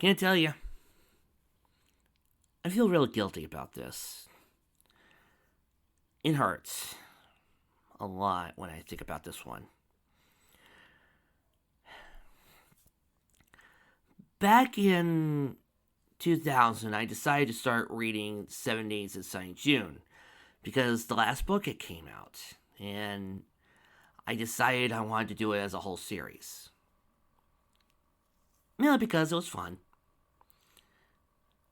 Can't tell you. I feel real guilty about this. It hurts a lot when I think about this one. Back in 2000, I decided to start reading 7 Days of Sunny June because the last book it came out, and I decided I wanted to do it as a whole series. Mainly because it was fun,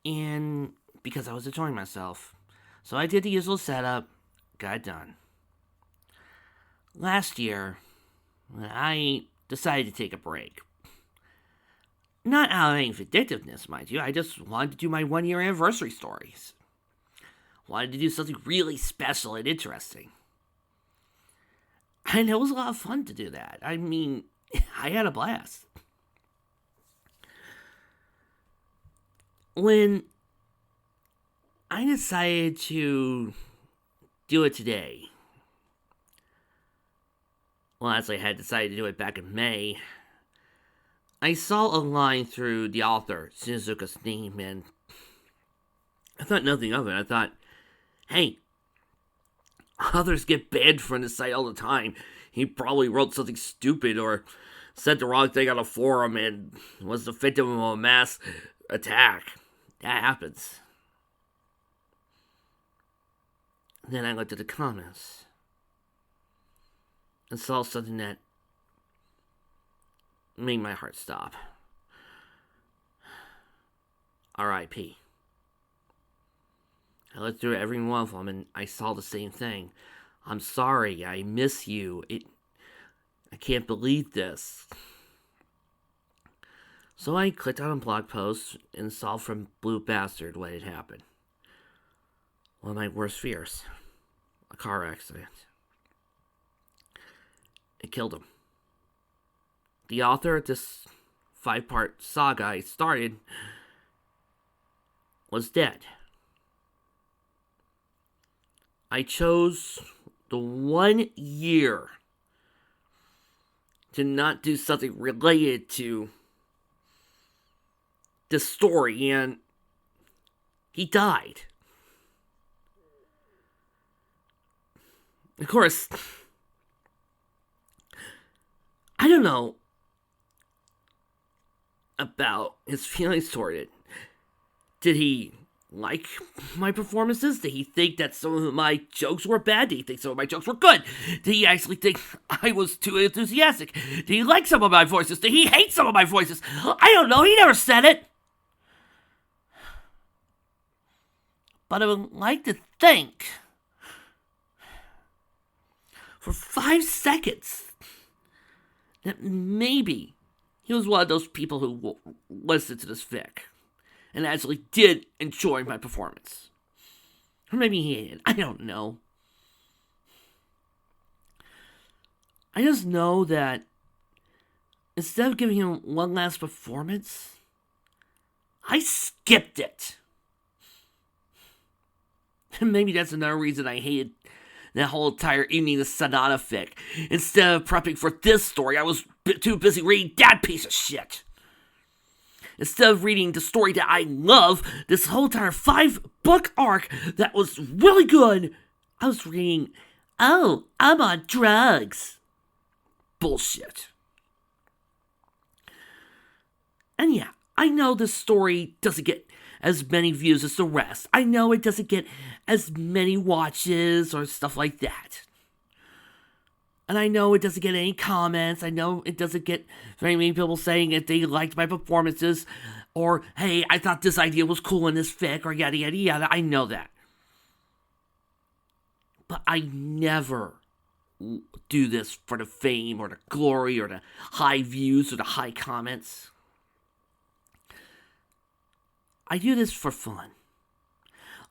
and because I was enjoying myself. So I did the usual setup, got it done. Last year, I decided to take a break. Not out of any vindictiveness, mind you. I just wanted to do my 1-year anniversary stories. Wanted to do something really special and interesting. And it was a lot of fun to do that. I mean, I had a blast. When I decided to do it today, well, actually, I had decided to do it back in May, I saw a line through the author, Shinzaku's name, and I thought nothing of it. I thought, hey, authors get banned from the site all the time. He probably wrote something stupid or said the wrong thing on a forum and was the victim of a mass attack. That happens. Then I looked at the comments and saw something that made my heart stop. R.I.P. I looked through every one of them and I saw the same thing. I'm sorry, I miss you. I can't believe this. So I clicked on a blog post and saw from Blue Bastard what had happened. One of my worst fears. A car accident. It killed him. The author of this 5-part saga I started was dead. I chose the 1 year to not do something related to this story, and he died. Of course, I don't know about his feelings toward it. Did he like my performances? Did he think that some of my jokes were bad? Did he think some of my jokes were good? Did he actually think I was too enthusiastic? Did he like some of my voices? Did he hate some of my voices? I don't know. He never said it. But I would like to think, for 5 seconds, that maybe he was one of those people who listened to this fic and actually did enjoy my performance. Or maybe he hated it. I don't know. I just know that instead of giving him one last performance, I skipped it. And maybe that's another reason I hated that whole entire evening of Sonata fic. Instead of prepping for this story, I was too busy reading that piece of shit. Instead of reading the story that I love, this whole entire 5-book arc that was really good, I was reading, oh, I'm on drugs. Bullshit. And yeah, I know this story doesn't get as many views as the rest. I know it doesn't get as many watches or stuff like that. And I know it doesn't get any comments. I know it doesn't get very many people saying that they liked my performances. Or, hey, I thought this idea was cool in this fic, or yada yada yada. I know that. But I never do this for the fame or the glory or the high views or the high comments. I do this for fun.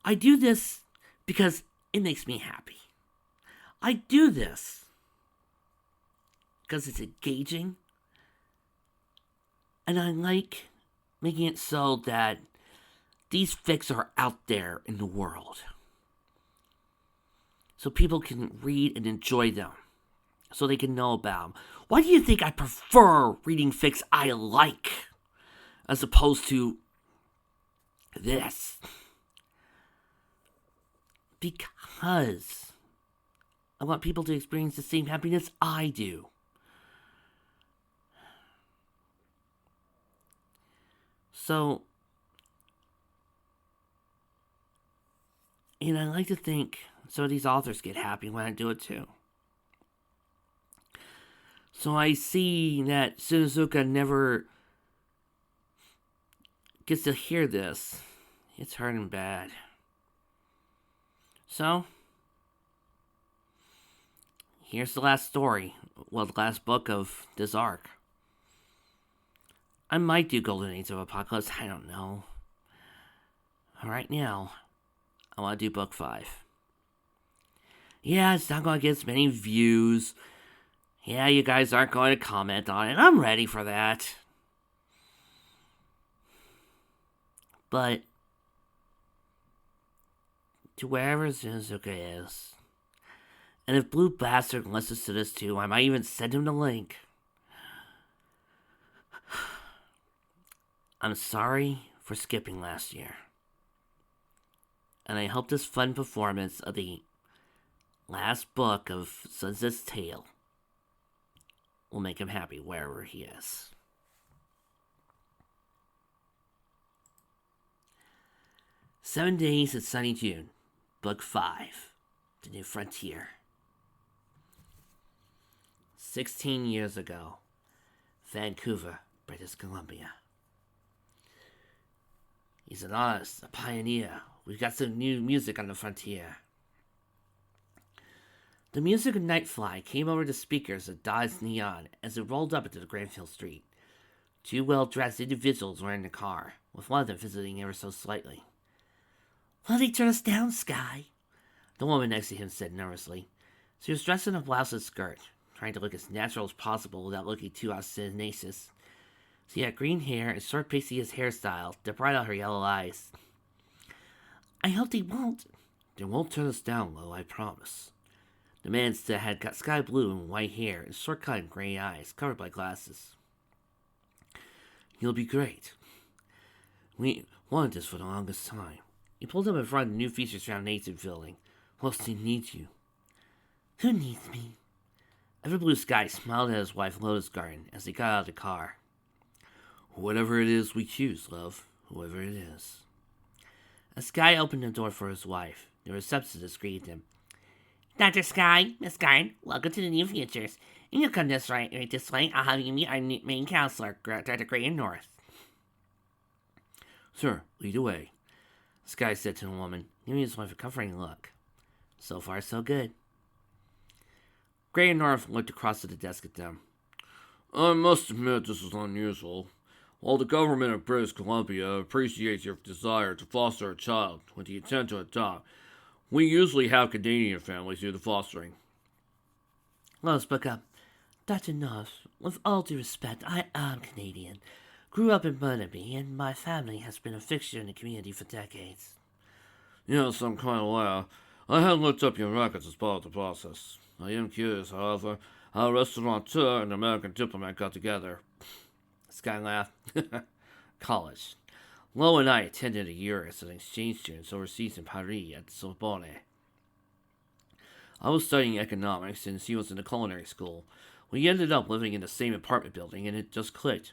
I do this because it makes me happy. I do this because it's engaging. And I like making it so that these fics are out there in the world. So people can read and enjoy them. So they can know about them. Why do you think I prefer reading fics I like as opposed to this. Because I want people to experience the same happiness I do. So, I like to think some of these authors get happy when I do it too. So I see that Shinzakura never gets to hear this. It's hurting bad. So, here's the last story. Well, the last book of this arc. I might do Golden Age of Apocalypse. I don't know. Right now, I want to do book 5. Yeah, it's not going to get as many views. Yeah, you guys aren't going to comment on it. I'm ready for that. But to wherever Shinzakura is, and if Blue Bastard listens to this too, I might even send him the link. I'm sorry for skipping last year. And I hope this fun performance of the last book of Sunset's Tale will make him happy wherever he is. "7 Days in Sunny June," Book 5, The New Frontier. 16 years ago, Vancouver, British Columbia. He's an artist, a pioneer. We've got some new music on the frontier. The music of Nightfly came over the speakers of Dodge Neon as it rolled up into the Granville Street. 2 well-dressed individuals were in the car, with one of them visiting ever so slightly. "Will they turn us down, Sky?" the woman next to him said nervously. She was dressed in a blouse and skirt, trying to look as natural as possible without looking too ostentatious. She had green hair and short pixie-ish hairstyle that brought out her yellow eyes. "I hope they won't." "They won't turn us down, Lo, I promise." The man had got sky blue and white hair and short-cut gray eyes, covered by glasses. "You'll be great. We wanted this for the longest time." He pulled up in front of the new Features Foundation building. "Austin needs you." "Who needs me?" Everblue Sky smiled at his wife Lotus Garden as they got out of the car. "Whatever it is we choose, love. Whoever it is." As Sky opened the door for his wife, the receptionist greeted him. "Dr. Sky, Miss Garden, welcome to the New Futures. And you'll come right this way. I'll have you meet our main counselor, Dr. Graham North." "Sir, lead the way," Sky said to the woman, giving his wife a comforting look. So far, so good. Graham North looked across at the desk at them. "I must admit this is unusual. While the government of British Columbia appreciates your desire to foster a child with the intent to adopt, we usually have Canadian families do the fostering." Lois spoke up. "Dr. North, with all due respect, I am Canadian. Grew up in Burnaby, and my family has been a fixture in the community for decades." "Yes, I'm quite aware. I had looked up your records as part of the process. I am curious, however, how a restaurateur and an American diplomat got together." Sky laughed. "College. Lo and I attended a year as an exchange student overseas in Paris at the Sorbonne. I was studying economics and she was in the culinary school. We ended up living in the same apartment building and it just clicked.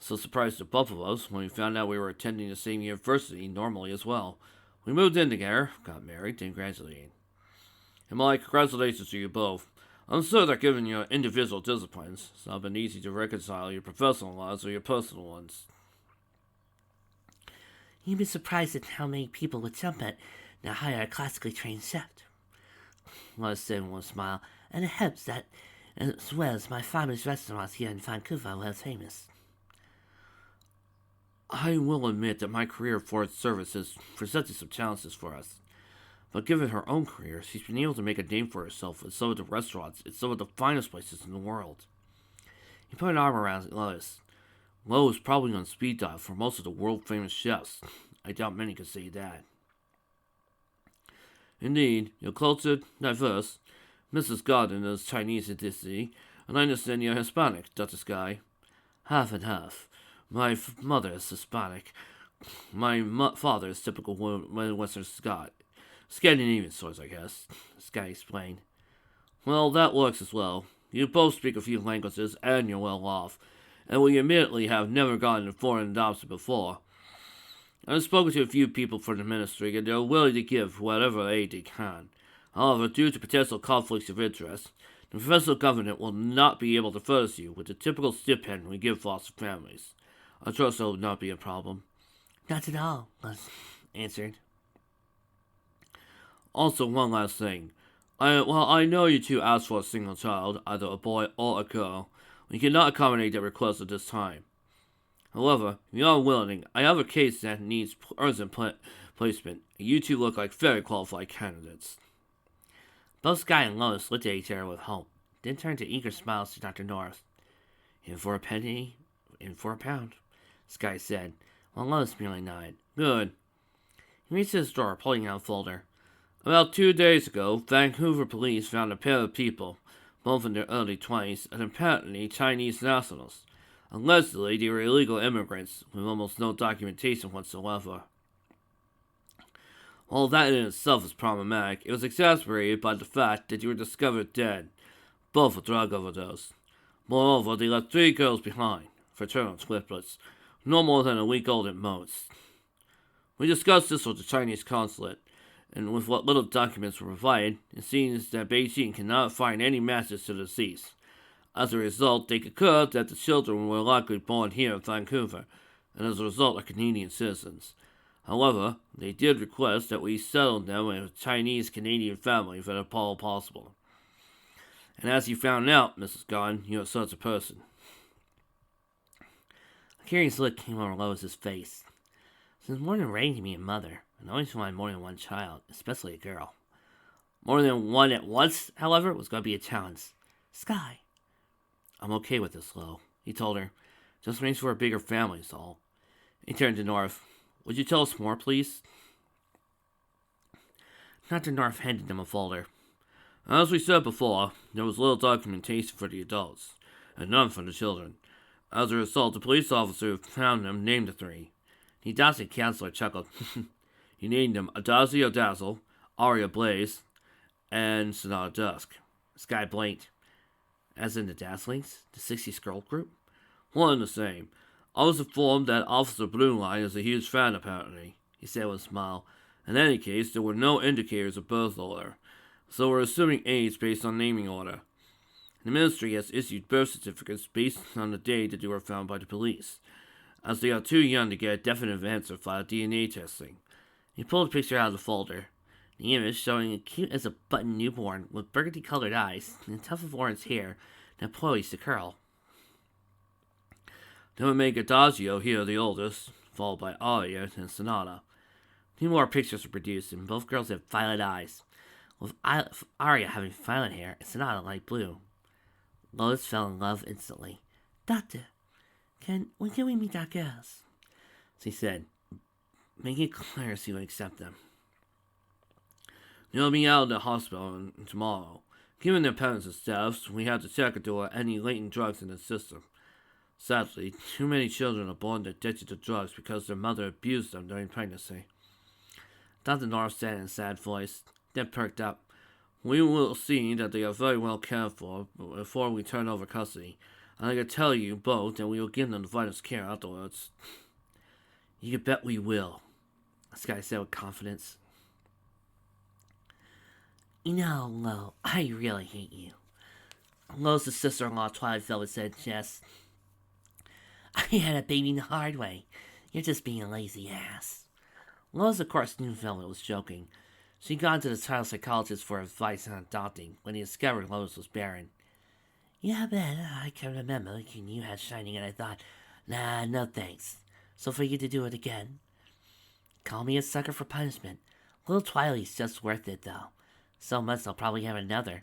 So surprised to both of us when we found out we were attending the same university normally as well. We moved in together, got married, and graduated. And my congratulations to you both. I'm sure that given your individual disciplines, it's not been easy to reconcile your professional lives with your personal ones." "You'd be surprised at how many people would jump at now hire a classically trained chef," Lois said with a smile, "and it helps that, as well as my family's restaurants here in Vancouver are well famous." "I will admit that my career affords services presented some challenges for us. But given her own career, she's been able to make a name for herself in some of the restaurants in some of the finest places in the world." He put an arm around Lois. "Lo is probably on speed dial for most of the world-famous chefs. I doubt many could say that." "Indeed, you're cultured, diverse. Mrs. Garden is Chinese ethnicity, and I understand you're Hispanic, Dr. Sky." "Half and half. My mother is Hispanic. My father is typical Western Scot. Scandinavian sorts, I guess. Sky explained. Well, that works as well. You both speak a few languages, and you're well off. And we admittedly have never gotten a foreign adoption before. I've spoken to a few people from the ministry, and they're willing to give whatever aid they can. However, due to potential conflicts of interest, the federal government will not be able to furnish you with the typical stipend we give foster families. I trust that will not be a problem. Not at all, Les answered. Also, one last thing. I know you two asked for a single child, either a boy or a girl. We cannot accommodate that request at this time. However, if you are willing, I have a case that needs urgent placement, and you two look like very qualified candidates. Both Sky and Lois looked at each other with hope, then turned to eager smiles to Dr. North. In for a penny, in for a pound, Sky said, while Lois merely nodded. Good. He reached his drawer, pulling out a folder. About 2 days ago, Vancouver police found a pair of people, both in their early 20s, and apparently Chinese nationals. Allegedly, they were illegal immigrants, with almost no documentation whatsoever. While that in itself is problematic, it was exacerbated by the fact that they were discovered dead, both of drug overdose. Moreover, they left 3 girls behind, fraternal triplets, no more than a week old at most. We discussed this with the Chinese consulate, and with what little documents were provided, it seems that Beijing cannot find any matches to the deceased. As a result, they conclude that the children were likely born here in Vancouver, and as a result are Canadian citizens. However, they did request that we settle them with a Chinese-Canadian family if at all possible. And as you found out, Mrs. Gunn, you are such a person. A curious look came over Lois's face. Since more than raising me a mother, I always wanted more than one child, especially a girl. More than one at once, however, was going to be a challenge. Sky. I'm okay with this, Lo, he told her. Just arrange for a bigger family is all. He turned to North. Would you tell us more, please? Dr. North handed them a folder. As we said before, there was little documentation for the adults, and none for the children. As a result, the police officer who found them named the 3. The adoption counselor chuckled. He named them Adazio Dazzle, Aria Blaze, and Sonata Dusk. Sky blinked. As in the Dazzlings? The 60s girl group? One and the same. I was informed that Officer Blueline is a huge fan, apparently, he said with a smile. In any case, there were no indicators of birth order, so we're assuming age based on naming order. The ministry has issued birth certificates based on the day that they were found by the police, as they are too young to get a definite answer via DNA testing. He pulled a picture out of the folder. The image showing a cute as a button newborn with burgundy-colored eyes and a tuft of orange hair that poised to curl. Then we make Adagio here the oldest, followed by Aria and Sonata. 2 more pictures were produced, and both girls have violet eyes, with Aria having violet hair and Sonata light blue. Lois fell in love instantly. Doctor, when can we meet our girls? She said, making it clear she would accept them. They'll be out of the hospital tomorrow. Given their parents' and staffs, we have to check into any latent drugs in the system. Sadly, too many children are born addicted to drugs because their mother abused them during pregnancy. Dr. North said in a sad voice, then perked up. We will see that they are very well cared for before we turn over custody, and I can tell you both that we will give them the finest care afterwards. You can bet we will, Sky said with confidence. You know, Lo, I really hate you. Lo's sister-in-law Twilight fell with said chest. I had a baby the hard way. You're just being a lazy ass. Lois, of course, knew Velvet was joking. She'd gone to the child psychologist for advice on adopting when he discovered Lois was barren. Yeah, but I can remember looking you had shining and I thought, nah, no thanks. So for you to do it again. Call me a sucker for punishment. Little Twilight's just worth it, though. So much I'll probably have another.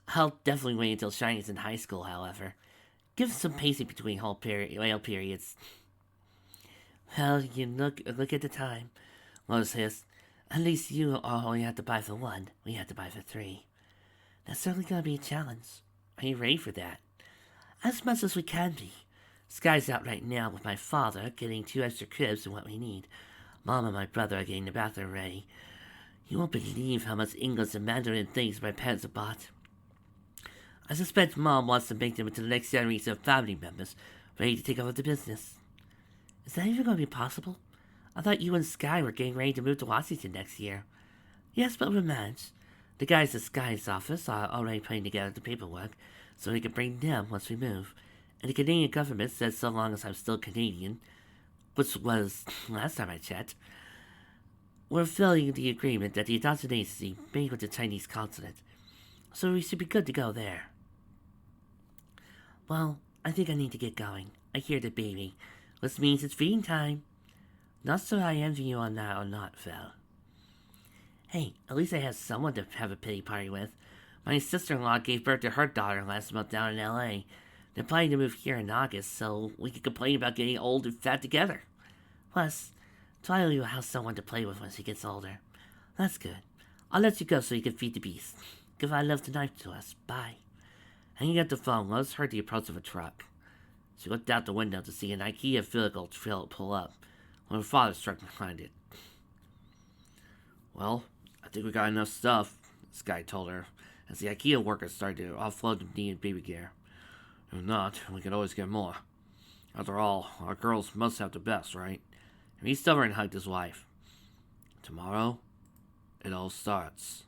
I'll definitely wait until Shiny's in high school, however. Give him some pacing between whale periods. Well, you look at the time, Lois hissed. At least you only have to buy for 1. We have to buy for 3. That's certainly going to be a challenge. Are you ready for that? As much as we can be. Sky's out right now with my father, getting 2 extra cribs and what we need. Mom and my brother are getting the bathroom ready. You won't believe how much English and Mandarin things my parents have bought. I suspect Mom wants to make them into the next generation of family members, ready to take over the business. Is that even going to be possible? I thought you and Sky were getting ready to move to Washington next year. Yes, but we're managed. The guys at Sky's office are already putting together the paperwork, so we can bring them once we move. And the Canadian government says so long as I'm still Canadian, which was last time I checked, we're filling the agreement that the adoption agency made with the Chinese consulate, so we should be good to go there. Well, I think I need to get going. I hear the baby, which means it's feeding time. Not sure I envy you on that or not, Phil. Hey, at least I have someone to have a pity party with. My sister-in-law gave birth to her daughter last month down in L.A. They're planning to move here in August, so we can complain about getting old and fat together. Plus, Twilight will have someone to play with when she gets older. That's good. I'll let you go so you can feed the beast. Goodbye, love tonight to us. Bye. Hanging up the phone, Lois heard the approach of a truck. She looked out the window to see an IKEA vehicle pull up, when her father struck behind it. Well, I think we got enough stuff, Sky told her, as the IKEA workers started to offload the needed baby gear. If not, we could always get more. After all, our girls must have the best, right? And he stubborn hugged his wife. Tomorrow, it all starts.